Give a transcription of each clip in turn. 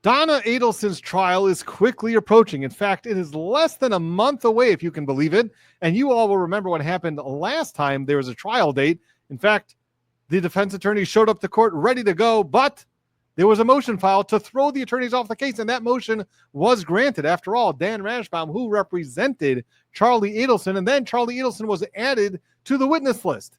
Donna Adelson's trial is quickly approaching. In fact, it is less than a month away, if you can believe it. And you all will remember what happened last time there was a trial date. In fact, the defense attorney showed up to court ready to go, but there was a motion filed to throw the attorneys off the case, and that motion was granted. After all, Dan Rashbaum, who represented Charlie Adelson, and then Charlie Adelson was added to the witness list.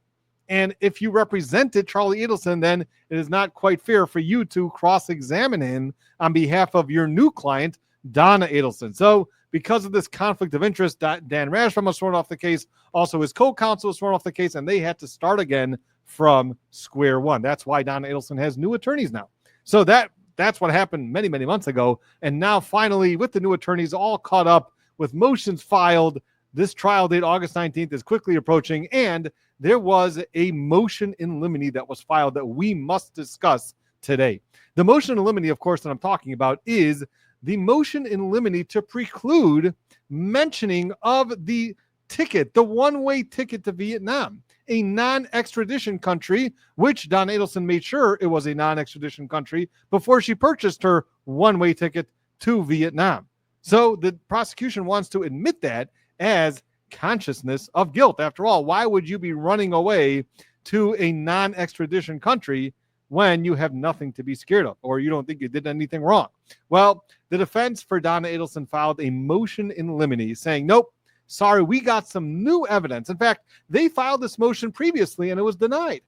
And if you represented Charlie Adelson, then it is not quite fair for you to cross-examine him on behalf of your new client, Donna Adelson. So because of this conflict of interest, Dan Rashbaum was thrown off the case. Also, his co-counsel was thrown off the case, and they had to start again from square one. That's why Donna Adelson has new attorneys now. So that's what happened many, many months ago. And now finally, with the new attorneys all caught up with motions filed, this trial date, August 19th, is quickly approaching, and there was a motion in limine that was filed that we must discuss today. The motion in limine, of course, that I'm talking about is the motion in limine to preclude mentioning of the ticket, the one-way ticket to Vietnam, a non-extradition country, which Donna Adelson made sure it was a non-extradition country before she purchased her one-way ticket to Vietnam. So the prosecution wants to admit that as consciousness of guilt. After all, why would you be running away to a non-extradition country when you have nothing to be scared of, or you don't think you did anything wrong? Well, the defense for Donna Adelson filed a motion in limine saying, nope, sorry, we got some new evidence. In fact, they filed this motion previously and it was denied.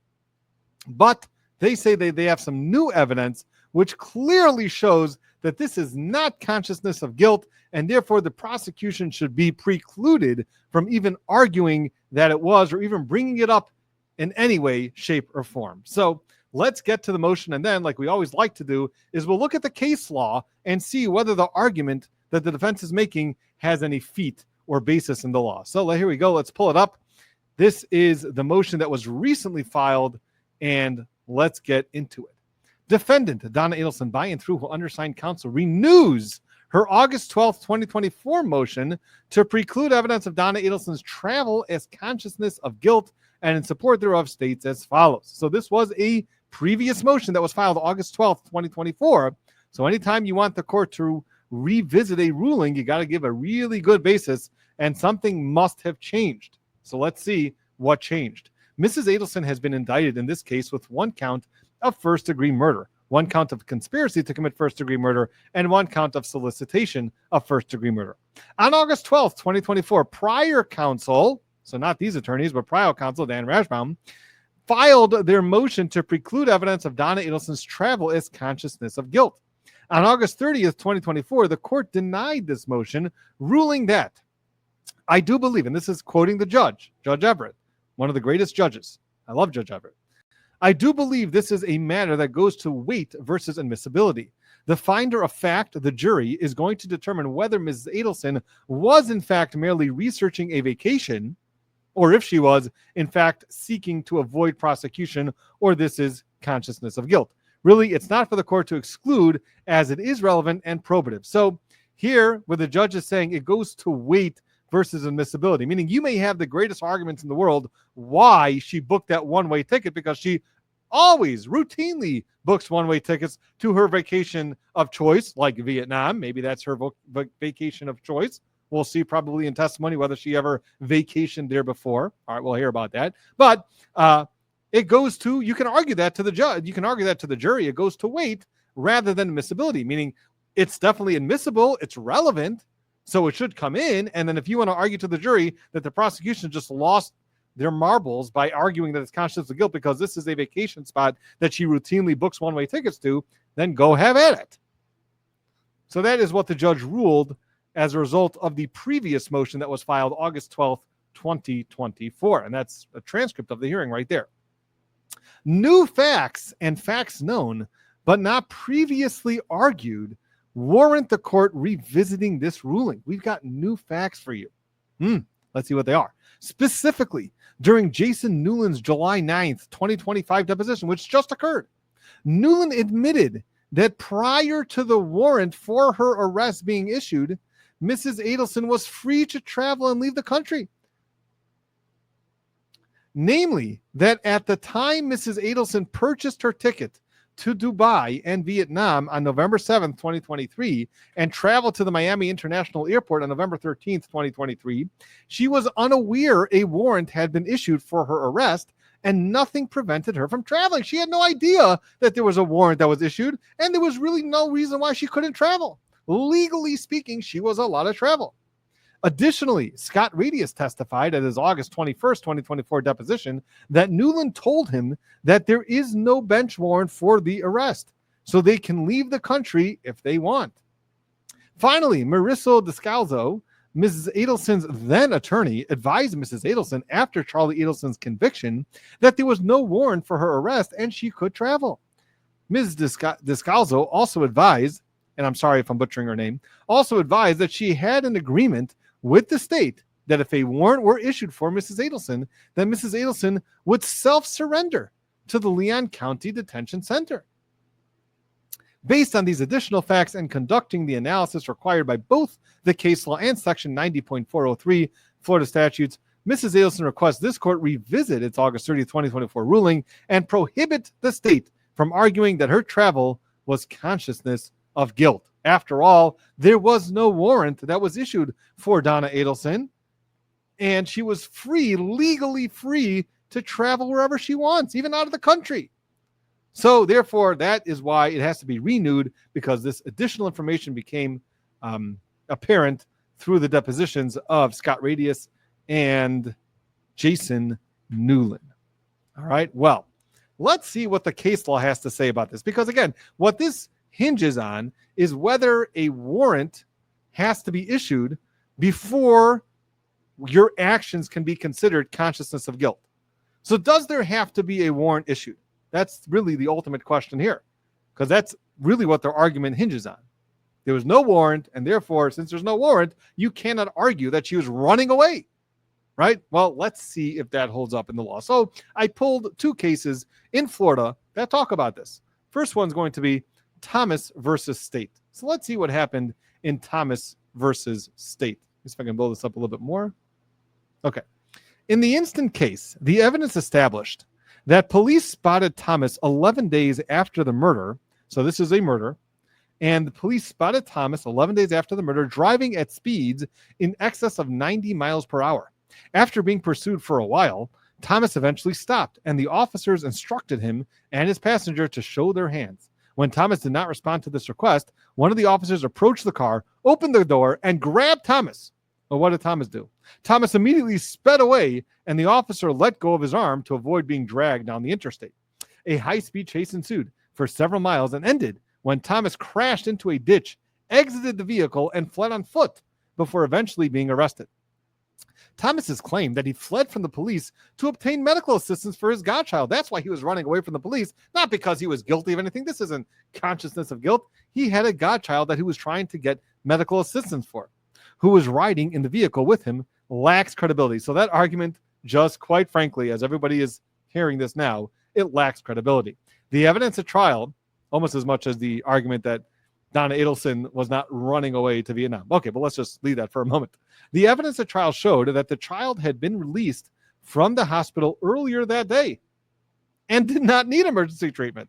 But they say they have some new evidence which clearly shows that this is not consciousness of guilt, and therefore the prosecution should be precluded from even arguing that it was or even bringing it up in any way, shape, or form. So let's get to the motion, and then, like we always like to do, is we'll look at the case law and see whether the argument that the defense is making has any feet or basis in the law. So here we go. Let's pull it up. This is the motion that was recently filed, and let's get into it. Defendant Donna Adelson, by and through her undersigned counsel, renews her August 12th, 2024 motion to preclude evidence of Donna Adelson's travel as consciousness of guilt, and in support thereof states as follows. So this was a previous motion that was filed August 12th, 2024. So anytime you want the court to revisit a ruling, you got to give a really good basis, and something must have changed. So let's see what changed. Mrs. Adelson has been indicted in this case with one count of first-degree murder, one count of conspiracy to commit first-degree murder, and one count of solicitation of first-degree murder. On August 12th, 2024, prior counsel, so not these attorneys, but prior counsel, Dan Rashbaum, filed their motion to preclude evidence of Donna Adelson's travel as consciousness of guilt. On August 30th, 2024, the court denied this motion, ruling that, I do believe, and this is quoting the judge, Judge Everett, one of the greatest judges. I love Judge Everett. I do believe this is a matter that goes to weight versus admissibility. The finder of fact, the jury, is going to determine whether Mrs. Adelson was in fact merely researching a vacation, or if she was in fact seeking to avoid prosecution, or this is consciousness of guilt. Really, it's not for the court to exclude, as it is relevant and probative. So here, where the judge is saying it goes to weight versus admissibility, meaning you may have the greatest arguments in the world why she booked that one-way ticket, because she always routinely books one-way tickets to her vacation of choice, like Vietnam. Maybe that's her vacation of choice. We'll see probably in testimony whether she ever vacationed there before. All right, we'll hear about that. But it goes to, you can argue that to the judge, you can argue that to the jury. It goes to weight rather than admissibility, meaning it's definitely admissible, it's relevant, so it should come in. And then if you want to argue to the jury that the prosecution just lost their marbles by arguing that it's consciousness of guilt because this is a vacation spot that she routinely books one-way tickets to, then go have at it. So that is what the judge ruled as a result of the previous motion that was filed August 12th, 2024. And that's a transcript of the hearing right there. New facts and facts known, but not previously argued, warrant the court revisiting this ruling. We've got new facts for you. Let's see what they are. Specifically, during Jason Newland's July 9th, 2025 deposition, which just occurred, Newland admitted that prior to the warrant for her arrest being issued, Mrs. Adelson was free to travel and leave the country. Namely, that at the time Mrs. Adelson purchased her ticket to Dubai and Vietnam on November 7th, 2023, and traveled to the Miami International Airport on November 13th, 2023, she was unaware a warrant had been issued for her arrest, and nothing prevented her from traveling. She had no idea that there was a warrant that was issued, and there was really no reason why she couldn't travel. Legally speaking, she was allowed to travel. Additionally, Scott Radius testified at his August 21st, 2024 deposition that Newland told him that there is no bench warrant for the arrest, so they can leave the country if they want. Finally, Mauricio Descalzo, Mrs. Adelson's then attorney, advised Mrs. Adelson after Charlie Adelson's conviction that there was no warrant for her arrest and she could travel. Ms. Descalzo also advised, and I'm sorry if I'm butchering her name, also advised that she had an agreement with the state that if a warrant were issued for Mrs. Adelson, then Mrs. Adelson would self-surrender to the Leon County Detention Center. Based on these additional facts and conducting the analysis required by both the case law and Section 90.403 Florida statutes, Mrs. Adelson requests this court revisit its August 30, 2024 ruling and prohibit the state from arguing that her travel was consciousness of guilt. After all, there was no warrant that was issued for Donna Adelson, and she was free, legally free, to travel wherever she wants, even out of the country. So, therefore, that is why it has to be renewed, because this additional information became apparent through the depositions of Scott Radius and Jason Newland. All right, well, let's see what the case law has to say about this, because, again, what this hinges on is whether a warrant has to be issued before your actions can be considered consciousness of guilt. So does there have to be a warrant issued? That's really the ultimate question here, because that's really what their argument hinges on. There was no warrant, and therefore, since there's no warrant, you cannot argue that she was running away, right? Well, let's see if that holds up in the law. So I pulled two cases in Florida that talk about this. First one's going to be Thomas versus State. So let's see what happened in Thomas versus State. Let's see if I can blow this up a little bit more. Okay. In the instant case, the evidence established that police spotted Thomas 11 days after the murder. So this is a murder. And the police spotted Thomas 11 days after the murder driving at speeds in excess of 90 miles per hour. After being pursued for a while, Thomas eventually stopped, and the officers instructed him and his passenger to show their hands. When Thomas did not respond to this request, one of the officers approached the car, opened the door, and grabbed Thomas. Well, what did Thomas do? Thomas immediately sped away, and the officer let go of his arm to avoid being dragged down the interstate. A high-speed chase ensued for several miles and ended when Thomas crashed into a ditch, exited the vehicle, and fled on foot before eventually being arrested. Thomas has claimed that he fled from the police to obtain medical assistance for his godchild. That's why he was running away from the police, not because he was guilty of anything. This isn't consciousness of guilt. He had a godchild that he was trying to get medical assistance for, who was riding in the vehicle with him, lacks credibility. So that argument, just quite frankly, as everybody is hearing this now, it lacks credibility. The evidence at trial, almost as much as the argument that Donna Adelson was not running away to Vietnam. Okay, but let's just leave that for a moment. The evidence at trial showed that the child had been released from the hospital earlier that day and did not need emergency treatment.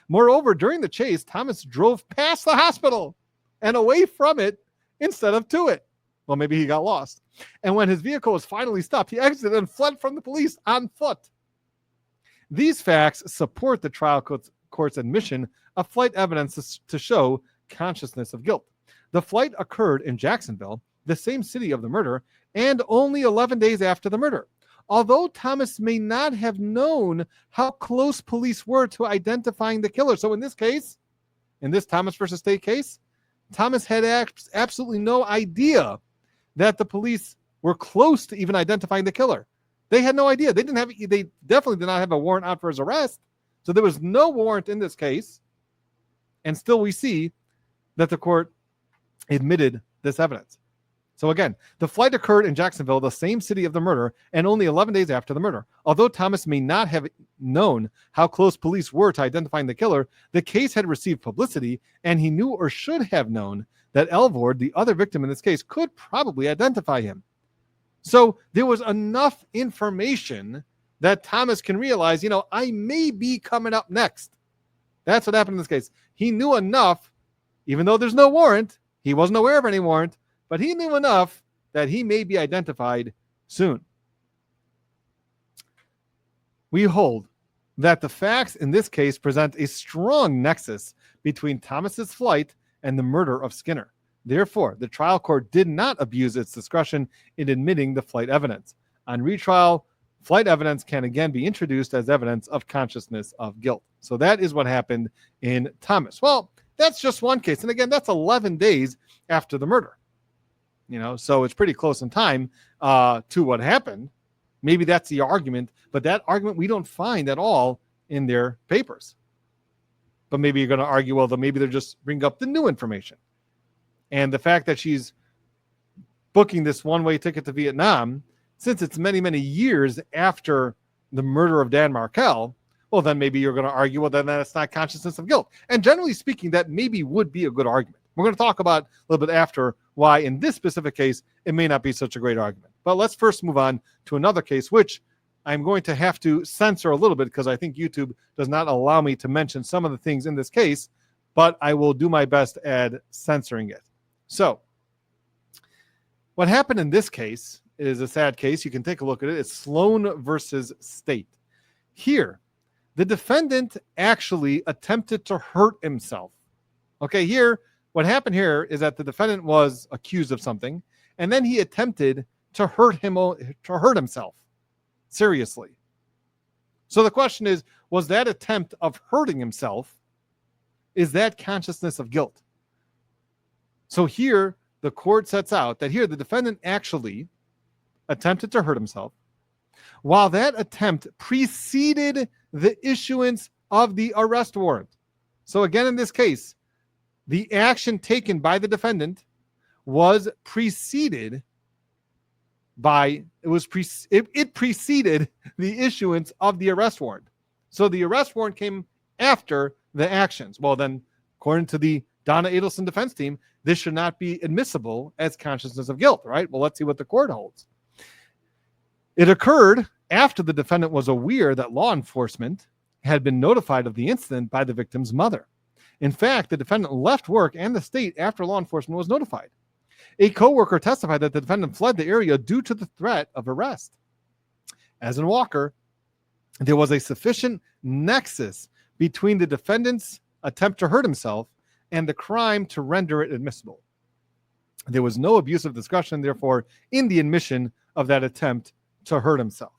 Moreover, during the chase, Thomas drove past the hospital and away from it instead of to it. Well, maybe he got lost. And when his vehicle was finally stopped, he exited and fled from the police on foot. These facts support the trial court's admission of flight evidence to show consciousness of guilt. The flight occurred in Jacksonville, the same city of the murder, and only 11 days after the murder. Although Thomas may not have known how close police were to identifying the killer. So in this case, in this Thomas versus State case, Thomas had absolutely no idea that the police were close to even identifying the killer. They had no idea. They definitely did not have a warrant out for his arrest. So there was no warrant in this case. And still we see that the court admitted this evidence. So again, the flight occurred in Jacksonville, the same city of the murder, and only 11 days after the murder. Although Thomas may not have known how close police were to identifying the killer, the case had received publicity, and he knew or should have known that Elvord, the other victim in this case, could probably identify him. So there was enough information that Thomas can realize, I may be coming up next. That's what happened in this case. He knew enough, even though there's no warrant. He wasn't aware of any warrant, but he knew enough that he may be identified soon. We hold that the facts in this case present a strong nexus between Thomas's flight and the murder of Skinner. Therefore, the trial court did not abuse its discretion in admitting the flight evidence. On retrial, flight evidence can again be introduced as evidence of consciousness of guilt. So that is what happened in Thomas. Well, that's just one case. And again, that's 11 days after the murder. So it's pretty close in time to what happened. Maybe that's the argument, but that argument we don't find at all in their papers. But maybe you're going to argue, well, maybe they're just bring up the new information. And the fact that she's booking this one-way ticket to Vietnam, since it's many, many years after the murder of Dan Markel, well, then maybe you're going to argue, well, then that's not consciousness of guilt. And generally speaking, that maybe would be a good argument. We're going to talk about a little bit after why in this specific case, it may not be such a great argument. But let's first move on to another case, which I'm going to have to censor a little bit because I think YouTube does not allow me to mention some of the things in this case, but I will do my best at censoring it. So what happened in this case is a sad case. You can take a look at it. It's Sloan versus State. Here, the defendant actually attempted to hurt himself. Okay, here, what happened here is that the defendant was accused of something, and then he attempted to hurt himself. Seriously. So the question is, was that attempt of hurting himself, is that consciousness of guilt? So here, the court sets out that here the defendant actually attempted to hurt himself, while that attempt preceded the issuance of the arrest warrant. So again, in this case, the action taken by the defendant was preceded by, it preceded the issuance of the arrest warrant. So the arrest warrant came after the actions. Well, then, according to the Donna Adelson defense team, this should not be admissible as consciousness of guilt, right? Well, let's see what the court holds. It occurred after the defendant was aware that law enforcement had been notified of the incident by the victim's mother. In fact, the defendant left work and the state after law enforcement was notified. A coworker testified that the defendant fled the area due to the threat of arrest. As in Walker, there was a sufficient nexus between the defendant's attempt to hurt himself and the crime to render it admissible. There was no abuse of discretion, therefore, in the admission of that attempt to hurt himself.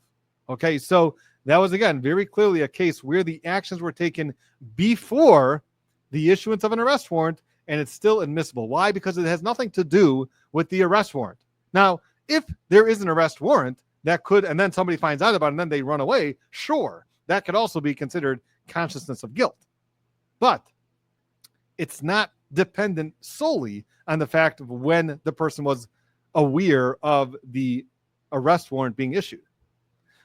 Okay, so that was, again, very clearly a case where the actions were taken before the issuance of an arrest warrant, and it's still admissible. Why? Because it has nothing to do with the arrest warrant. Now, if there is an arrest warrant, that could, and then somebody finds out about it and then they run away, sure, that could also be considered consciousness of guilt. But it's not dependent solely on the fact of when the person was aware of the arrest warrant being issued.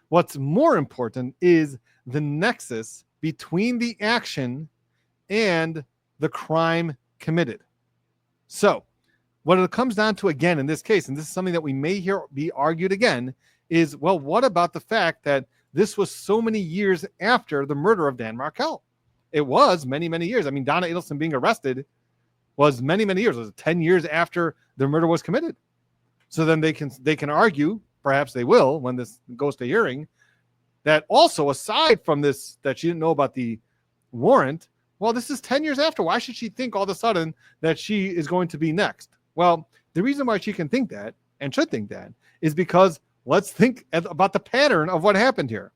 What's more important is the nexus between the action and the crime committed. So what it comes down to again in this case, and this is something that we may hear be argued again, is, well, what about the fact that this was so many years after the murder of Dan Markel? It was many, many years. I mean, Donna Adelson being arrested was many, many years. It was 10 years after the murder was committed. So then they can argue, perhaps they will when this goes to hearing, that also aside from this, that she didn't know about the warrant, well, this is 10 years after. Why should she think all of a sudden that she is going to be next? Well, the reason why she can think that and should think that is because let's think about the pattern of what happened here.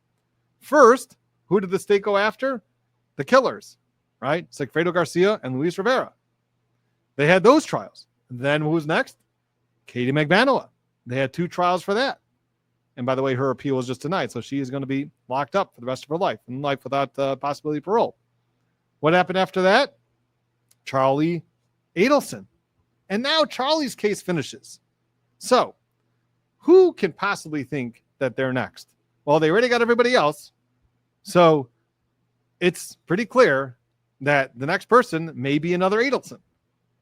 First, who did the state go after? The killers, right? Sigfredo Garcia and Luis Rivera. They had those trials. Then who's next? Katie Magbanua. They had 2 trials for that. And by the way, her appeal was just tonight, so she is going to be locked up for the rest of her life, and life without possibility of parole. What happened after that? Charlie Adelson. And now Charlie's case finishes. So who can possibly think that they're next? Well, they already got everybody else. So it's pretty clear that the next person may be another Adelson.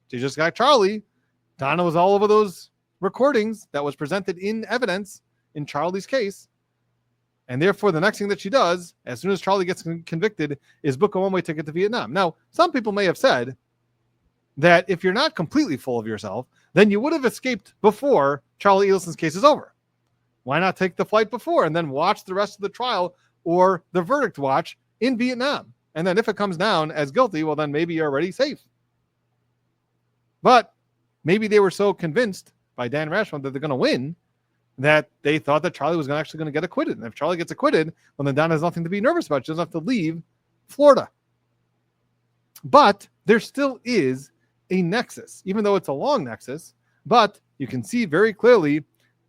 She just got Charlie. Donna was all over those recordings that was presented in evidence in Charlie's case. And therefore, the next thing that she does, as soon as Charlie gets convicted, is book a one-way ticket to Vietnam. Now, some people may have said that if you're not completely full of yourself, then you would have escaped before Charlie Adelson's case is over. Why not take the flight before and then watch the rest of the trial or the verdict watch in Vietnam? And then if it comes down as guilty, well, then maybe you're already safe. But maybe they were so convinced by Dan Rashman that they're going to win that they thought that Charlie was actually going to get acquitted. And if Charlie gets acquitted, well, then Donna has nothing to be nervous about. She doesn't have to leave Florida. But there still is a nexus, even though it's a long nexus. But you can see very clearly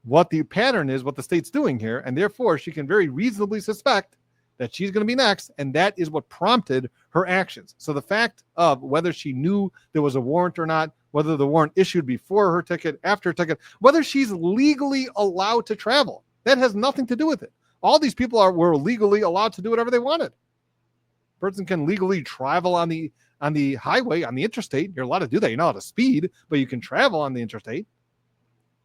what the pattern is, what the state's doing here. And therefore, she can very reasonably suspect that she's going to be next. And that is what prompted her actions. So the fact of whether she knew there was a warrant or not, whether the warrant issued before her ticket, after her ticket, whether she's legally allowed to travel, that has nothing to do with it. All these people were legally allowed to do whatever they wanted. A person can legally travel on the highway, on the interstate. You're allowed to do that. You're not allowed to speed, but you can travel on the interstate.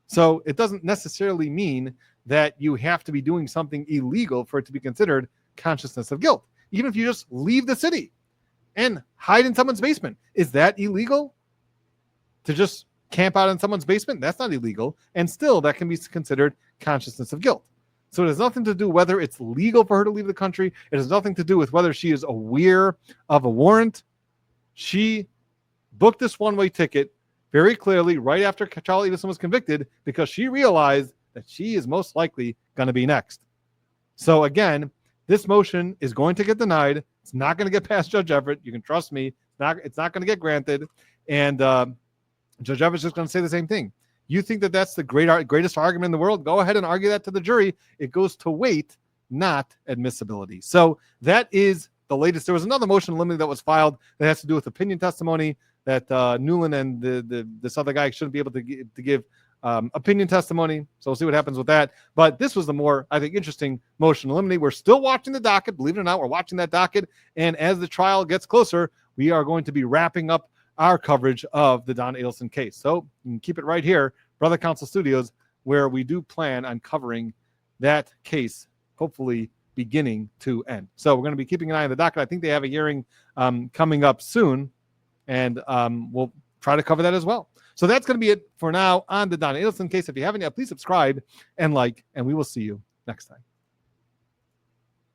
So it doesn't necessarily mean that you have to be doing something illegal for it to be considered consciousness of guilt. Even if you just leave the city and hide in someone's basement, is that illegal? To just camp out in someone's basement? That's not illegal. And still, that can be considered consciousness of guilt. So it has nothing to do whether it's legal for her to leave the country. It has nothing to do with whether she is aware of a warrant. She booked this one-way ticket very clearly right after Charlie Adelson was convicted because she realized that she is most likely going to be next. So again, this motion is going to get denied. It's not going to get past Judge Everett. You can trust me. It's not going to get granted. And Judge Everett's just going to say the same thing. You think that that's the greatest argument in the world? Go ahead and argue that to the jury. It goes to weight, not admissibility. So that is the latest. There was another motion in limine that was filed that has to do with opinion testimony that Newland and this other guy shouldn't be able to give opinion testimony. So we'll see what happens with that. But this was the more, I think, interesting motion in limine. We're still watching the docket. Believe it or not, we're watching that docket. And as the trial gets closer, we are going to be wrapping up our coverage of the Donna Adelson case. So you can keep it right here, Brother Counsel Studios, where we do plan on covering that case, hopefully beginning to end. So we're going to be keeping an eye on the docket. I think they have a hearing coming up soon, and we'll try to cover that as well. So that's going to be it for now on the Donna Adelson case. If you haven't yet, please subscribe and like, and we will see you next time.